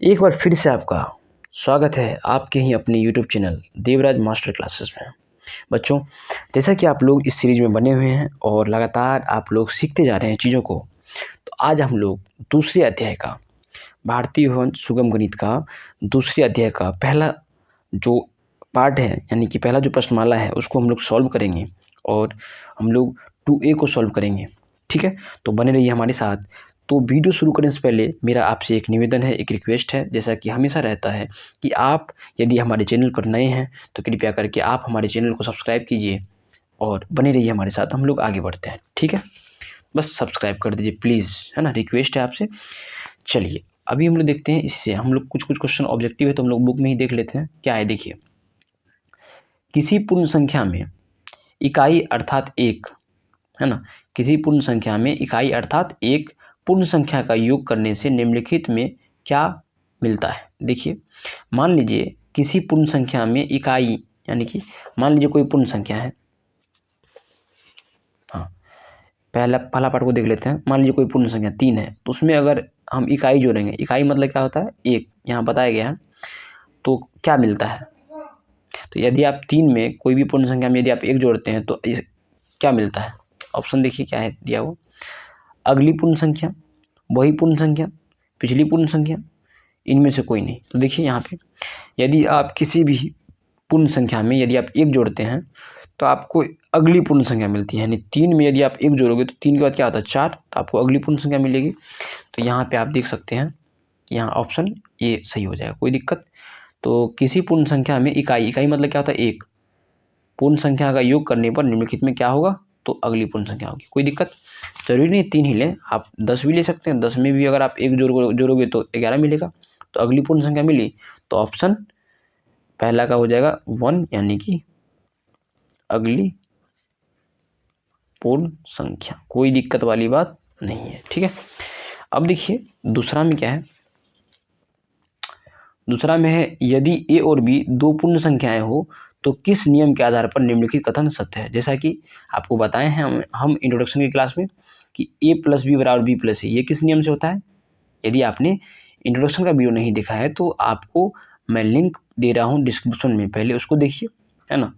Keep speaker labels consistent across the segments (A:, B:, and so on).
A: एक बार फिर से आपका स्वागत है आपके ही अपने YouTube channel Devraj master classes में। बच्चों, जैसा कि आप लोग इस सीरीज में बने हुए हैं और लगातार आप लोग सीखते जा रहे हैं चीज़ों को, तो आज हम लोग दूसरे अध्याय का भारतीय भवन सुगम गणित का दूसरे अध्याय का पहला जो पार्ट है, यानी कि पहला जो प्रश्नमाला है उसको हम लोग सॉल्व करेंगे और हम लोग 2A को सॉल्व करेंगे। ठीक है, तो बने रहिए हमारे साथ। तो वीडियो शुरू करने से पहले मेरा आपसे एक निवेदन है, एक रिक्वेस्ट है, जैसा कि हमेशा रहता है कि आप यदि हमारे चैनल पर नए हैं तो कृपया करके आप हमारे चैनल को सब्सक्राइब कीजिए और बने रहिए हमारे साथ। हम लोग आगे बढ़ते हैं। ठीक है, बस सब्सक्राइब कर दीजिए प्लीज़, है ना, रिक्वेस्ट है आपसे। चलिए अभी हम लोग देखते हैं, इससे हम लोग कुछ क्वेश्चन ऑब्जेक्टिव है तो हम लोग बुक में ही देख लेते हैं क्या है। देखिए, किसी पूर्ण संख्या में इकाई अर्थात एक, है ना, किसी पूर्ण संख्या में इकाई अर्थात एक पूर्ण संख्या का योग करने से निम्नलिखित में क्या मिलता है। देखिए, मान लीजिए किसी पूर्ण संख्या में इकाई, यानी कि मान लीजिए कोई पूर्ण संख्या है। हाँ, पहला पार्ट को देख लेते हैं। मान लीजिए कोई पूर्ण संख्या 3 है, तो उसमें अगर हम इकाई जोड़ेंगे, इकाई मतलब क्या होता है, एक, यहाँ बताया गया है, तो क्या मिलता है। तो यदि आप 3 में कोई भी पूर्ण संख्या में यदि आप 1 जोड़ते हैं तो क्या मिलता है। ऑप्शन देखिए क्या है दिया हुआ, अगली पूर्ण संख्या, वही पूर्ण संख्या, पिछली पूर्ण संख्या, इनमें से कोई नहीं। तो देखिए यहाँ पे यदि आप किसी भी पूर्ण संख्या में यदि आप 1 जोड़ते हैं तो आपको अगली पूर्ण संख्या मिलती है। यानी 3 में यदि आप 1 जोड़ोगे तो 3 के बाद क्या होता है, 4, तो आपको अगली पूर्ण संख्या मिलेगी। तो यहाँ पे आप देख सकते हैं, यहाँ ऑप्शन ए सही हो जाएगा, कोई दिक्कत। तो किसी पूर्ण संख्या में इकाई मतलब क्या होता है, एक पूर्ण संख्या का योग करने पर निम्नलिखित में क्या होगा, तो अगली पूर्ण संख्या होगी। कोई दिक्कत, जरूरी नहीं 3 ही लें, आप 10 भी ले सकते हैं। 10 में भी अगर आप 1 जोड़ोगे तो 11 मिलेगा। तो अगली पूर्ण संख्या मिली तो ऑप्शन पहला का हो जाएगा 1, यानी कि अगली पूर्ण संख्या। कोई दिक्कत वाली बात नहीं है। ठीक है, अब देखिए दूसरा में क्या है। दूसरा में है, यदि ए और बी दो पूर्ण संख्याएं हो तो किस नियम के आधार पर निम्नलिखित कथन सत्य है। जैसा कि आपको बताए हैं हम इंट्रोडक्शन की क्लास में कि a + b = b + a, ये किस नियम से होता है। यदि आपने इंट्रोडक्शन का वीडियो नहीं देखा है तो आपको मैं लिंक दे रहा हूँ डिस्क्रिप्शन में, पहले उसको देखिए, है ना।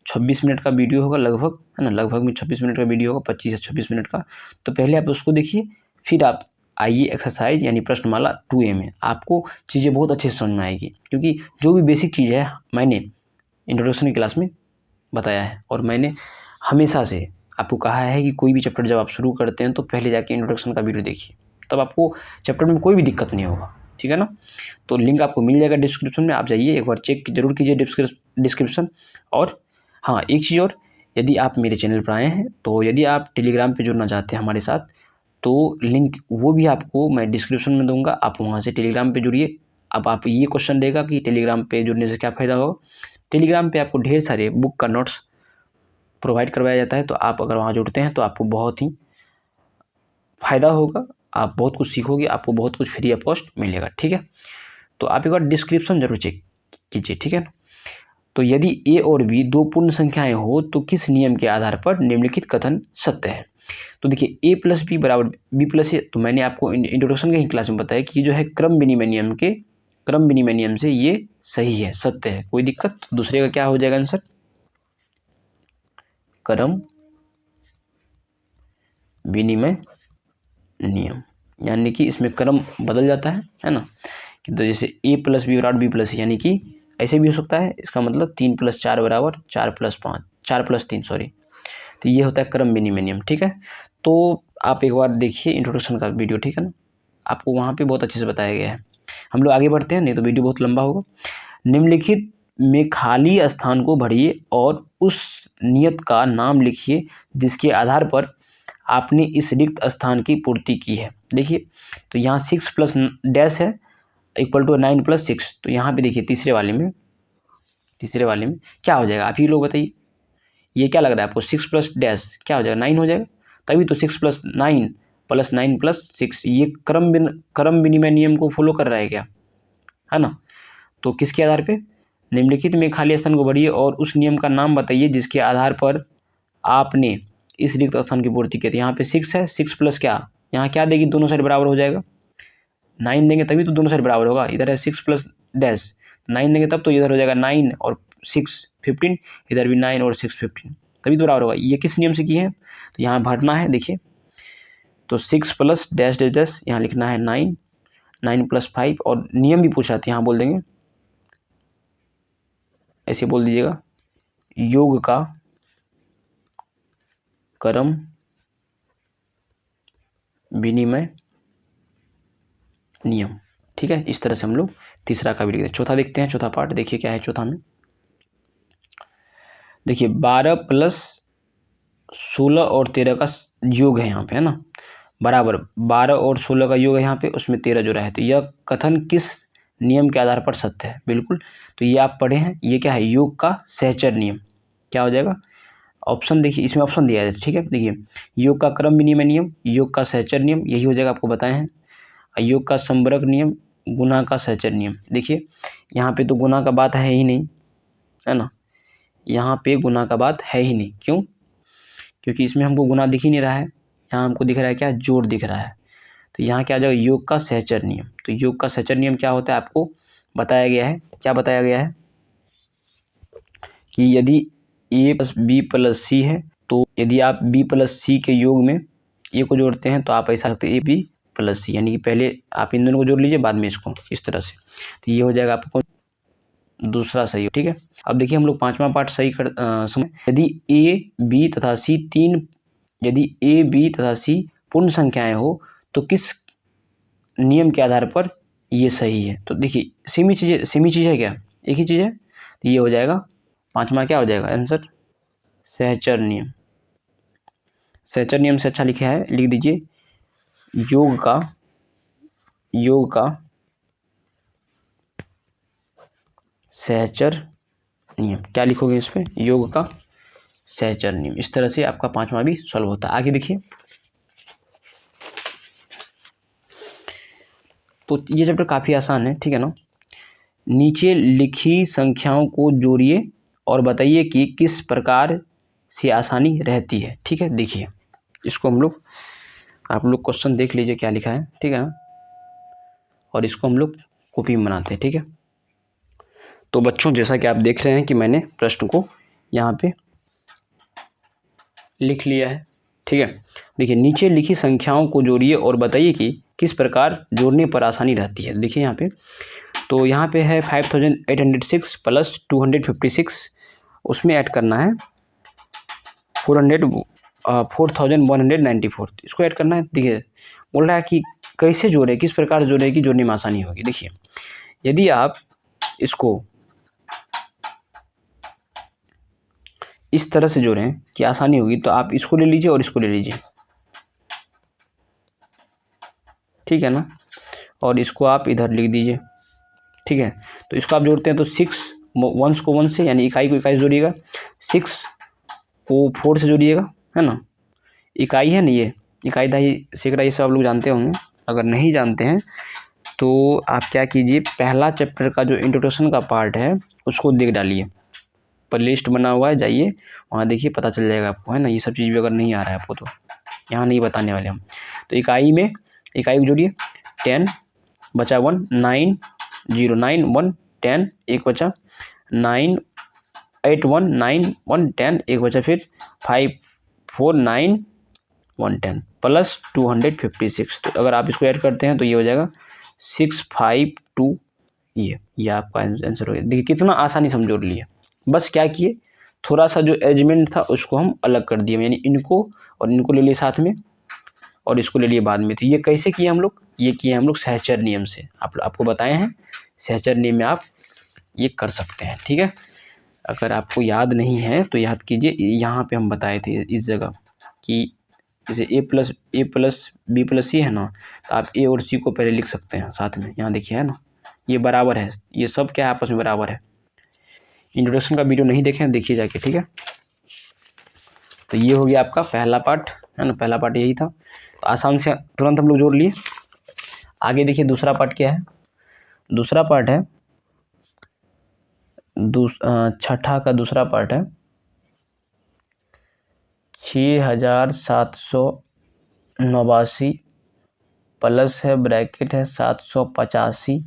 A: 26 मिनट का वीडियो होगा लगभग, है ना, लगभग में 26 मिनट का वीडियो होगा, 25 से 26 मिनट का। तो पहले आप उसको देखिए, फिर आप आइए एक्सरसाइज यानी प्रश्नमाला 2A में, आपको चीज़ें बहुत अच्छे से समझ में आएगी। क्योंकि जो भी बेसिक चीज़ है मैंने इंट्रोडक्शन की क्लास में बताया है, और मैंने हमेशा से आपको कहा है कि कोई भी चैप्टर जब आप शुरू करते हैं तो पहले जाके इंट्रोडक्शन का वीडियो देखिए, तब आपको चैप्टर में कोई भी दिक्कत नहीं होगा। ठीक है ना, तो लिंक आपको मिल जाएगा डिस्क्रिप्शन में, आप जाइए एक बार चेक जरूर कीजिए डिस्क्रिप्शन। और हाँ, एक चीज़ और, यदि आप मेरे चैनल पर आए हैं तो यदि आप टेलीग्राम पर जुड़ना चाहते हैं हमारे साथ, तो लिंक वो भी आपको मैं डिस्क्रिप्शन में दूंगा, आप वहाँ से टेलीग्राम पे जुड़िए। अब आप ये क्वेश्चन देगा कि टेलीग्राम पे जुड़ने से क्या फ़ायदा होगा। टेलीग्राम पे आपको ढेर सारे बुक का नोट्स प्रोवाइड करवाया जाता है, तो आप अगर वहाँ जुड़ते हैं तो आपको बहुत ही फ़ायदा होगा, आप बहुत कुछ सीखोगे, आपको बहुत कुछ फ्री ऑफ कॉस्ट मिलेगा। ठीक है, तो आप एक बार डिस्क्रिप्शन जरूर चेक कीजिए। ठीक है ना, तो यदि ए और बी दो पूर्ण संख्याएं हो तो किस नियम के आधार पर निम्नलिखित कथन सत्य है। तो देखिए, a + b = b + a, तो मैंने आपको इंट्रोडक्शन के ही क्लास में बताया कि ये जो है क्रम विनिमय नियम से ये सही है, सत्य है। कोई दिक्कत, तो दूसरे का क्या हो जाएगा आंसर, क्रम विनिमय नियम, यानी कि इसमें क्रम बदल जाता है ना। कि तो जैसे a + b = b + a, यानी कि ऐसे भी हो सकता है, इसका मतलब 3 + 4 = 4 + 5, 4 + 3 सॉरी, तो ये होता है क्रम विनिमय नियम। ठीक है, तो आप एक बार देखिए इंट्रोडक्शन का वीडियो, ठीक है ना, आपको वहाँ पे बहुत अच्छे से बताया गया है। हम लोग आगे बढ़ते हैं, नहीं तो वीडियो बहुत लंबा होगा। निम्नलिखित में खाली स्थान को भरिए और उस नियत का नाम लिखिए जिसके आधार पर आपने इस रिक्त स्थान की पूर्ति की है। देखिए, तो यहाँ 6 + डैश है = 9 + 6, तो यहाँ पे देखिए तीसरे वाले में क्या हो जाएगा, आप ही लोग बताइए। ये क्या लग रहा है आपको, 6 + डैश क्या हो जाएगा, 9 हो जाएगा। तभी तो 6 + 9 + 9 + 6, ये क्रम विनिमय नियम को फॉलो कर रहा है क्या, है ना। तो किसके आधार पे, निम्नलिखित में खाली स्थान को भरिए और उस नियम का नाम बताइए जिसके आधार पर आपने इस रिक्त स्थान की पूर्ति की थी। यहाँ पे 6 है, 6 + क्या, यहाँ क्या देगी, दोनों साइड बराबर हो जाएगा, 9 देंगे तभी तो दोनों साइड बराबर होगा। इधर है 6 प्लस डैश, 9 देंगे तब तो इधर हो जाएगा 9 और 6 15, इधर भी 9 और 6 15, तभी तो बराबर होगा। ये किस नियम से किए हैं, तो यहाँ भरना है, देखिए तो 6 प्लस डैश डैश डैश, यहाँ लिखना है 9, 9 प्लस 5, और नियम भी पूछ रहा था, यहाँ बोल देंगे, ऐसे बोल दीजिएगा, योग का क्रम विनिमय नियम। ठीक है, इस तरह से हम लोग तीसरा का भी लिखते हैं। चौथा देखते हैं, चौथा पार्ट देखिए क्या है चौथा में। देखिए 12 प्लस 16 और 13 का योग है यहाँ पे, है ना, बराबर 12 और 16 का योग है यहाँ पे, उसमें 13 जुड़ा है, तो यह कथन किस नियम के आधार पर सत्य है। बिल्कुल, तो ये आप पढ़े हैं, ये क्या है, योग का सहचर नियम। क्या हो जाएगा, ऑप्शन देखिए, इसमें ऑप्शन दिया है, ठीक है, देखिए योग का क्रम विनिमय नियम, योग का सहचर नियम, यही हो जाएगा, आपको बताए हैं। योग का संबरक नियम, गुना का सहचर नियम। देखिए यहाँ पे तो गुना का बात है ही नहीं, है ना, यहाँ पे गुना का बात है ही नहीं, क्यों, क्योंकि इसमें हमको गुना दिख ही नहीं रहा है, यहाँ हमको दिख रहा है क्या, जोड़ दिख रहा है। तो यहाँ क्या आ जाएगा, योग का सहचर नियम। तो योग का सहचर नियम क्या होता है, आपको बताया गया है, क्या बताया गया है कि यदि ए प्लस बी प्लस सी है, तो यदि आप बी प्लस सी के योग में ए को जोड़ते हैं तो आप ऐसा सकते हैं ए बी प्लस सी, यानी कि पहले आप इन दोनों को जोड़ लीजिए, बाद में इसको, इस तरह से। तो ये हो जाएगा आपको दूसरा सही, ठीक है। अब देखिए हम लोग पांचवा पार्ट सही कर सुने। यदि ए बी तथा सी यदि ए बी तथा सी पूर्ण संख्याएं हो तो किस नियम के आधार पर ये सही है। तो देखिए सेमी चीज़ है क्या, एक ही चीज़ है, तो ये हो जाएगा पांचवा, क्या हो जाएगा आंसर, सहचर नियम। सहचर नियम से अच्छा लिखा है, लिख दीजिए योग का सहचर नियम। क्या लिखोगे इस पे, योग का सहचर नियम। इस तरह से आपका पांचवा भी सॉल्व होता है। आगे देखिए, तो ये चैप्टर काफ़ी आसान है, ठीक है ना। नीचे लिखी संख्याओं को जोड़िए और बताइए कि किस प्रकार से आसानी रहती है। ठीक है, देखिए इसको हम लोग, आप लोग क्वेश्चन देख लीजिए क्या लिखा है, ठीक है ना, और इसको हम लोग कॉपी में बनाते हैं, ठीक है। तो बच्चों जैसा कि आप देख रहे हैं कि मैंने प्रश्न को यहाँ पे लिख लिया है, ठीक है। देखिए नीचे लिखी संख्याओं को जोड़िए और बताइए कि किस प्रकार जोड़ने पर आसानी रहती है। देखिए यहाँ पे, तो यहाँ पे है 5806 प्लस 256, उसमें ऐड करना है 4194, इसको ऐड करना है। देखिए बोल रहा है कि कैसे जोड़े, किस प्रकार जोड़े कि जोड़ने में आसानी होगी। देखिए यदि आप इसको इस तरह से जोड़ें कि आसानी होगी, तो आप इसको ले लीजिए और इसको ले लीजिए, ठीक है ना, और इसको आप इधर लिख दीजिए, ठीक है। तो इसको आप जोड़ते हैं तो 6 वंस को 1 से, यानी इकाई को इकाई से जोड़िएगा, 6 को 4 से जोड़िएगा, है ना, इकाई है ना, ये इकाई दहाई सैकड़ा ये सब आप लोग जानते होंगे। अगर नहीं जानते हैं तो आप क्या कीजिए, पहला चैप्टर का जो इंट्रोडक्शन का पार्ट है उसको देख डालिए, पर लिस्ट बना हुआ है, जाइए वहाँ देखिए, पता चल जाएगा आपको, है ना। ये सब चीज़ भी अगर नहीं आ रहा है आपको तो यहाँ नहीं बताने वाले हम। तो इकाई में इकाई को जोड़िए, 10 बचा 1, 9 0 9 1 10, एक बचा 9 8 1 9 1 10, एक बचा फिर 5 4 9 1 10 प्लस 256। तो अगर आप इसको ऐड करते हैं तो ये हो जाएगा 652, ये आपका आंसर हो गया। देखिए कितना आसानी से हम जोड़ लिए, बस क्या किए, थोड़ा सा जो एजमेंट था उसको हम अलग कर दिए, यानी इनको और इनको ले लिए साथ में और इसको ले लिए बाद में। तो ये कैसे किए हम लोग, ये किए हम लोग सहचर नियम से, आपको बताए हैं सहचर नियम में आप ये कर सकते हैं, ठीक है। अगर आपको याद नहीं है तो याद कीजिए, यहाँ पे हम बताए थे इस जगह कि जैसे ए प्लस बी प्लस सी है ना, तो आप ए और सी को पहले लिख सकते हैं साथ में, यहाँ देखिए है ना, ये बराबर है, ये सब क्या है आपस में बराबर है। इंट्रोडक्शन का वीडियो नहीं देखें, देखिए जाके, ठीक है। तो ये हो गया आपका पहला पार्ट, है ना, पहला पार्ट यही था, तो आसान से तुरंत हम लोग जोड़ लिए। आगे देखिए दूसरा पार्ट क्या है, दूसरा पार्ट है छठा का दूसरा पार्ट है 6789 प्लस है ब्रैकेट है 785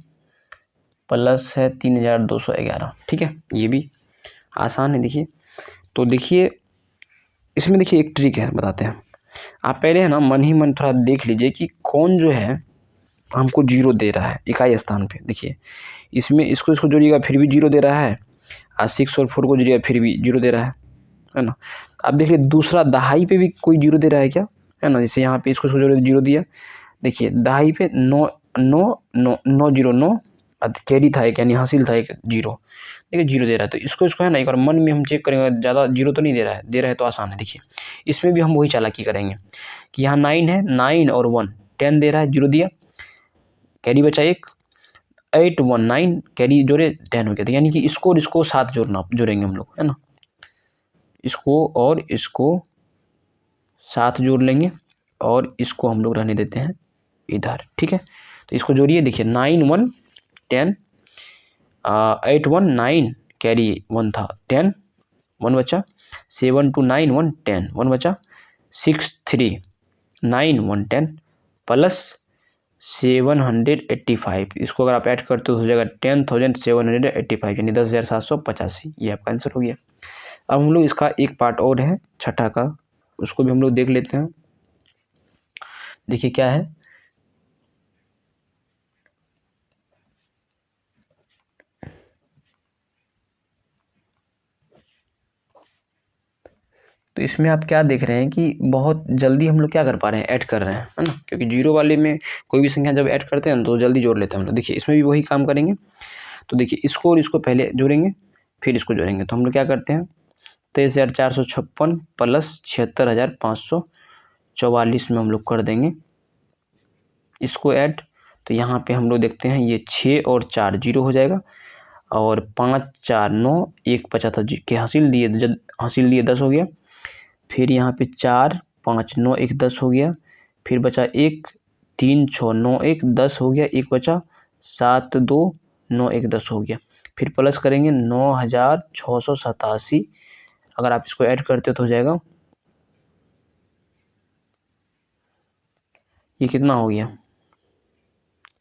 A: प्लस है 3211। ठीक है, ये भी आसान है। देखिए तो देखिए इसमें देखिए एक ट्रिक है, बताते हैं। आप पहले है ना मन ही मन थोड़ा देख लीजिए कि कौन जो है हमको जीरो दे रहा है इकाई स्थान पे। देखिए इसमें इसको जोड़िएगा फिर भी जीरो दे रहा है, और 6 और 4 को जोड़िएगा फिर भी जीरो दे रहा है ना। अब देखिए दूसरा दहाई पे भी कोई जीरो दे रहा है क्या, है ना। जैसे यहाँ पे इसको जोड़े जीरो दिया, देखिए दहाई पे 9 9 9 9 0 9 कैरी था एक, यानी हासिल था एक जीरो। देखिए जीरो दे रहा है, तो इसको है ना एक बार मन में हम चेक करेंगे, ज़्यादा जीरो तो नहीं दे रहा है तो आसान है। देखिए इसमें भी हम वही चालाकी करेंगे कि यहाँ 9 है, 9 और 1 10 दे रहा है, जीरो दिया, कैरी बचा एक, 8 1 9 कैरी जोड़े 10 हो गया था। यानी कि इसको और इसको साथ जोड़ेंगे हम लोग, है ना। इसको और इसको साथ जोड़ लेंगे और इसको हम लोग रहने देते हैं इधर। ठीक है, तो इसको जोड़िए। देखिए 9 1 10 8 1 9 कैरी 1 था 10 1 बचा, 7 2 9 1 10 1 बचा, 6 3 9 1 10 प्लस 785। इसको अगर आप ऐड करते हो जाएगा 10,785, यानी 10,785। ये आपका आंसर हो गया। अब हम लोग इसका एक पार्ट और है छठा का, उसको भी हम लोग देख लेते हैं। देखिए क्या है, तो इसमें आप क्या देख रहे हैं कि बहुत जल्दी हम लोग क्या कर पा रहे हैं, ऐड कर रहे हैं, है ना। क्योंकि जीरो वाले में कोई भी संख्या जब ऐड करते हैं तो जल्दी जोड़ लेते हैं हम लोग। देखिए इसमें भी वही काम करेंगे। तो देखिए इसको और इसको पहले जोड़ेंगे, फिर इसको जोड़ेंगे। तो हम लोग क्या करते हैं, 23,456 प्लस 76,544 में हम लोग कर देंगे इसको ऐड। तो यहाँ पे हम लोग देखते हैं ये 6 और 4 जीरो हो जाएगा, और 5 4 9 1 बचा था के हासिल दिए, जब हासिल दिए 10 हो गया। फिर यहाँ पे 4 5 9 1 10 हो गया, फिर बचा 1 3 6 9 1 10 हो गया, एक बचा 7 2 9 1 10 हो गया। फिर प्लस करेंगे 9,687। अगर आप इसको ऐड करते हो तो हो जाएगा, ये कितना हो गया,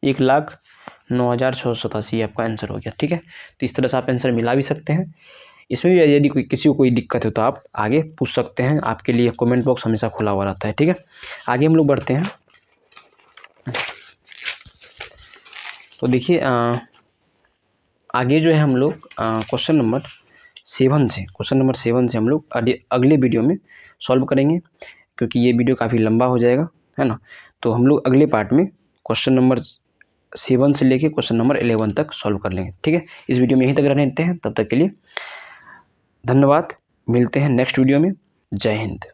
A: 1,09,687 आपका आंसर हो गया। ठीक है, तो इस तरह से आप आंसर मिला भी सकते हैं। इसमें भी यदि किसी को कोई दिक्कत हो तो आप आगे पूछ सकते हैं, आपके लिए कमेंट बॉक्स हमेशा खुला हुआ रहता है। ठीक है, आगे हम लोग बढ़ते हैं। तो देखिए आगे जो है हम लोग क्वेश्चन नंबर 7 से हम लोग अगले वीडियो में सॉल्व करेंगे, क्योंकि ये वीडियो काफ़ी लंबा हो जाएगा, है ना। तो हम लोग अगले पार्ट में क्वेश्चन नंबर 7 से लेके क्वेश्चन नंबर 11 तक सॉल्व कर लेंगे। ठीक है, इस वीडियो में यहीं तक रहने देते हैं। तब तक के लिए धन्यवाद, मिलते हैं नेक्स्ट वीडियो में। जय हिंद।